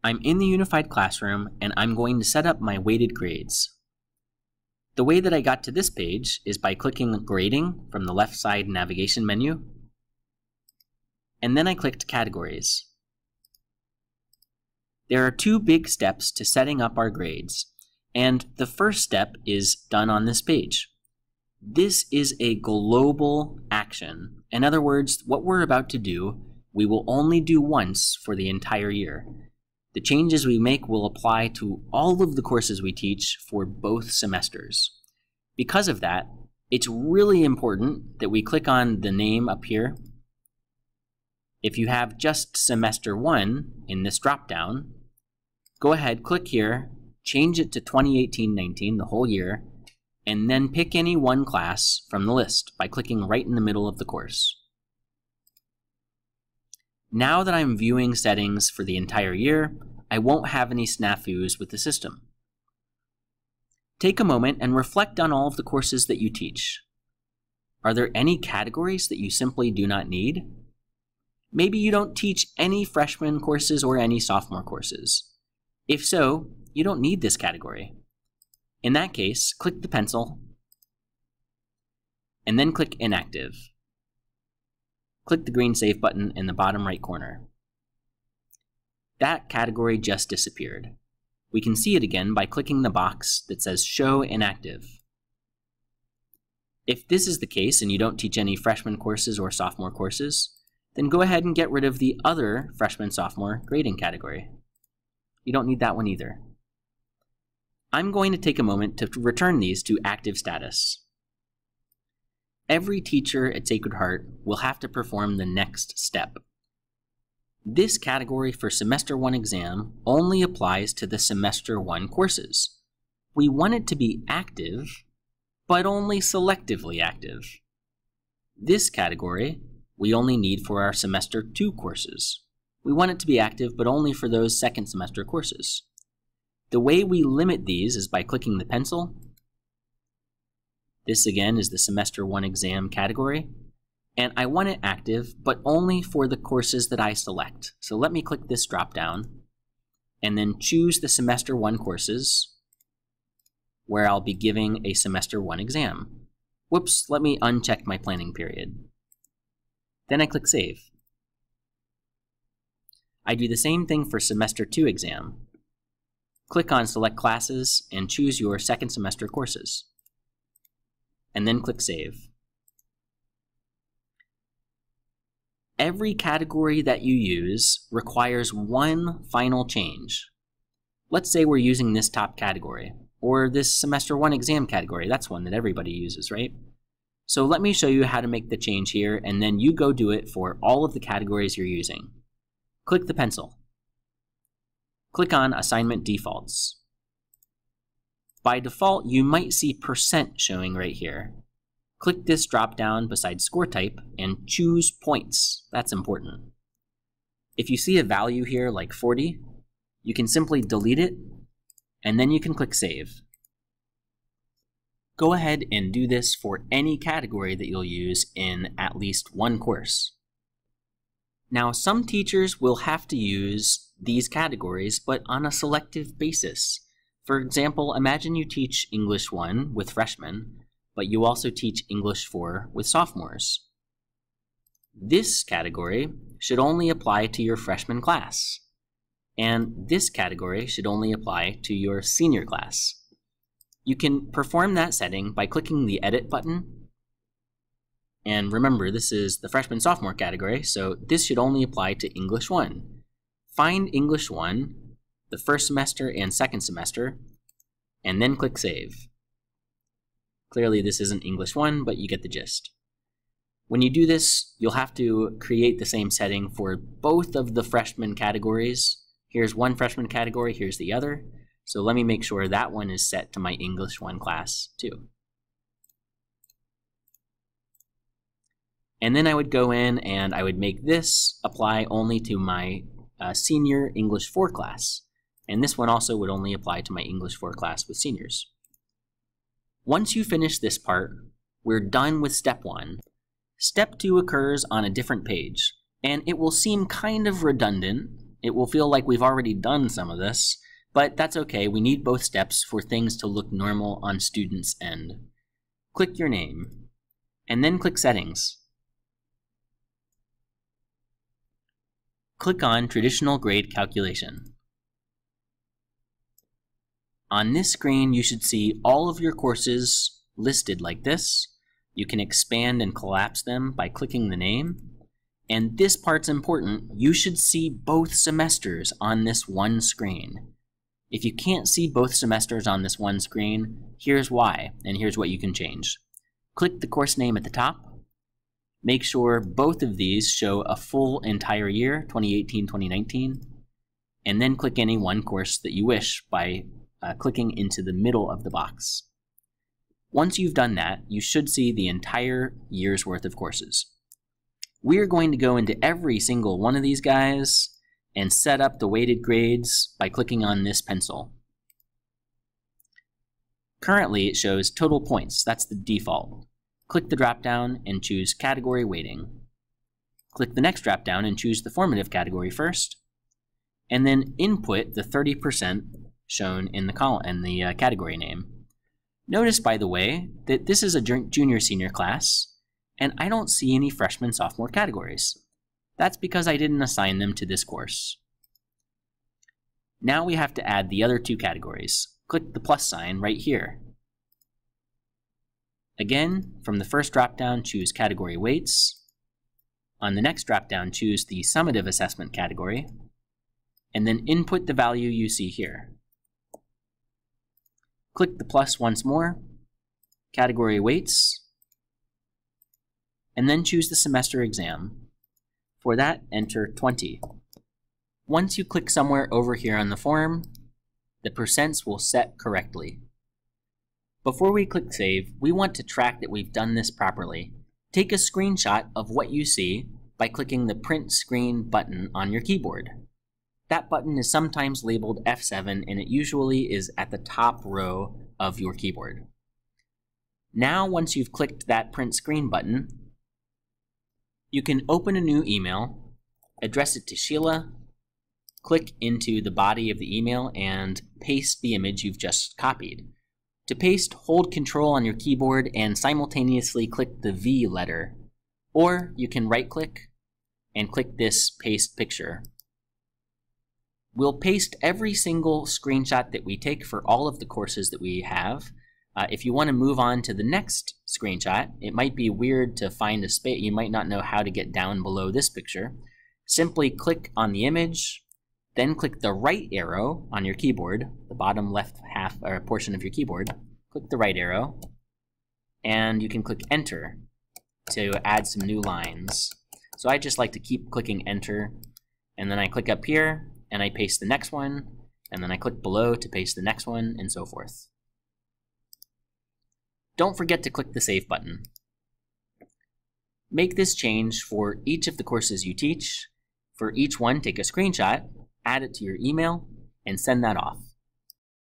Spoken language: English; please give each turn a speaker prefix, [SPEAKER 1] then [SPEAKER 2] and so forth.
[SPEAKER 1] I'm in the unified classroom and I'm going to set up my weighted grades. The way that I got to this page is by clicking Grading from the left side navigation menu, and then I clicked Categories. There are two big steps to setting up our grades, and the first step is done on this page. This is a global action. In other words, what we're about to do, we will only do once for the entire year. The changes we make will apply to all of the courses we teach for both semesters. Because of that, it's really important that we click on the name up here. If you have just Semester 1 in this drop-down, go ahead, click here, change it to 2018-19, the whole year, and then pick any one class from the list by clicking right in the middle of the course. Now that I'm viewing settings for the entire year, I won't have any snafus with the system. Take a moment and reflect on all of the courses that you teach. Are there any categories that you simply do not need? Maybe you don't teach any freshman courses or any sophomore courses. If so, you don't need this category. In that case, click the pencil, and then click Inactive. Click the green Save button in the bottom right corner. That category just disappeared. We can see it again by clicking the box that says Show Inactive. If this is the case and you don't teach any freshman courses or sophomore courses, then go ahead and get rid of the other freshman-sophomore grading category. You don't need that one either. I'm going to take a moment to return these to active status. Every teacher at Sacred Heart will have to perform the next step. This category for Semester 1 exam only applies to the Semester 1 courses. We want it to be active, but only selectively active. This category we only need for our Semester 2 courses. We want it to be active, but only for those second semester courses. The way we limit these is by clicking the pencil. This again is the Semester 1 exam category, and I want it active, but only for the courses that I select. So let me click this drop down, and then choose the Semester 1 courses, where I'll be giving a Semester 1 exam. Whoops, let me uncheck my planning period. Then I click Save. I do the same thing for Semester 2 exam. Click on Select Classes and choose your second semester courses. And then click Save. Every category that you use requires one final change. Let's say we're using this top category, or this Semester 1 exam category. That's one that everybody uses, right? So let me show you how to make the change here, and then you go do it for all of the categories you're using. Click the pencil. Click on Assignment Defaults. By default, you might see % showing right here. Click this drop-down beside Score Type and choose Points. That's important. If you see a value here like 40, you can simply delete it, and then you can click Save. Go ahead and do this for any category that you'll use in at least one course. Now, some teachers will have to use these categories, but on a selective basis. For example, imagine you teach English 1 with freshmen, but you also teach English 4 with sophomores. This category should only apply to your freshman class, and this category should only apply to your senior class. You can perform that setting by clicking the Edit button. And remember, this is the freshman-sophomore category, so this should only apply to English 1. Find English 1, the first semester and second semester, and then click Save. Clearly this isn't English 1, but you get the gist. When you do this, you'll have to create the same setting for both of the freshman categories. Here's one freshman category, here's the other. So let me make sure that one is set to my English 1 class too. And then I would go in and I would make this apply only to my senior English 4 class. And this one also would only apply to my English 4 class with seniors. Once you finish this part, we're done with step 1. Step 2 occurs on a different page, and it will seem kind of redundant It will feel like we've already done some of this, but that's okay. We need both steps for things to look normal on students' end. Click your name, and then click Settings. Click on Traditional Grade Calculation. On this screen, you should see all of your courses listed like this. You can expand and collapse them by clicking the name. And this part's important. You should see both semesters on this one screen. If you can't see both semesters on this one screen, here's why, and here's what you can change. Click the course name at the top. Make sure both of these show a full entire year, 2018-2019, and then click any one course that you wish by clicking into the middle of the box. Once you've done that, you should see the entire year's worth of courses. We're going to go into every single one of these guys and set up the weighted grades by clicking on this pencil. Currently, it shows total points. That's the default. Click the drop-down and choose Category Weighting. Click the next drop-down and choose the formative category first, and then input the 30% shown in the column and the category name. Notice, by the way, that this is a junior-senior class, and I don't see any freshman-sophomore categories. That's because I didn't assign them to this course. Now we have to add the other two categories. Click the plus sign right here. Again, from the first drop-down, choose Category Weights. On the next drop-down, choose the Summative Assessment category, and then input the value you see here. Click the plus once more, Category Weights, and then choose the semester exam. For that, enter 20. Once you click somewhere over here on the form, the percents will set correctly. Before we click Save, we want to track that we've done this properly. Take a screenshot of what you see by clicking the Print Screen button on your keyboard. That button is sometimes labeled F7, and it usually is at the top row of your keyboard. Now, once you've clicked that Print Screen button, you can open a new email, address it to Sheila, click into the body of the email, and paste the image you've just copied. To paste, hold Control on your keyboard and simultaneously click the V letter, or you can right-click and click this Paste Picture. We'll paste every single screenshot that we take for all of the courses that we have. If you want to move on to the next screenshot, it might be weird to find a space. You might not know how to get down below this picture. Simply click on the image, then click the right arrow on your keyboard, the bottom left half or portion of your keyboard. Click the right arrow, and you can click Enter to add some new lines. So I just like to keep clicking Enter, and then I click up here, and I paste the next one, and then I click below to paste the next one, and so forth. Don't forget to click the Save button. Make this change for each of the courses you teach. For each one, take a screenshot, add it to your email, and send that off.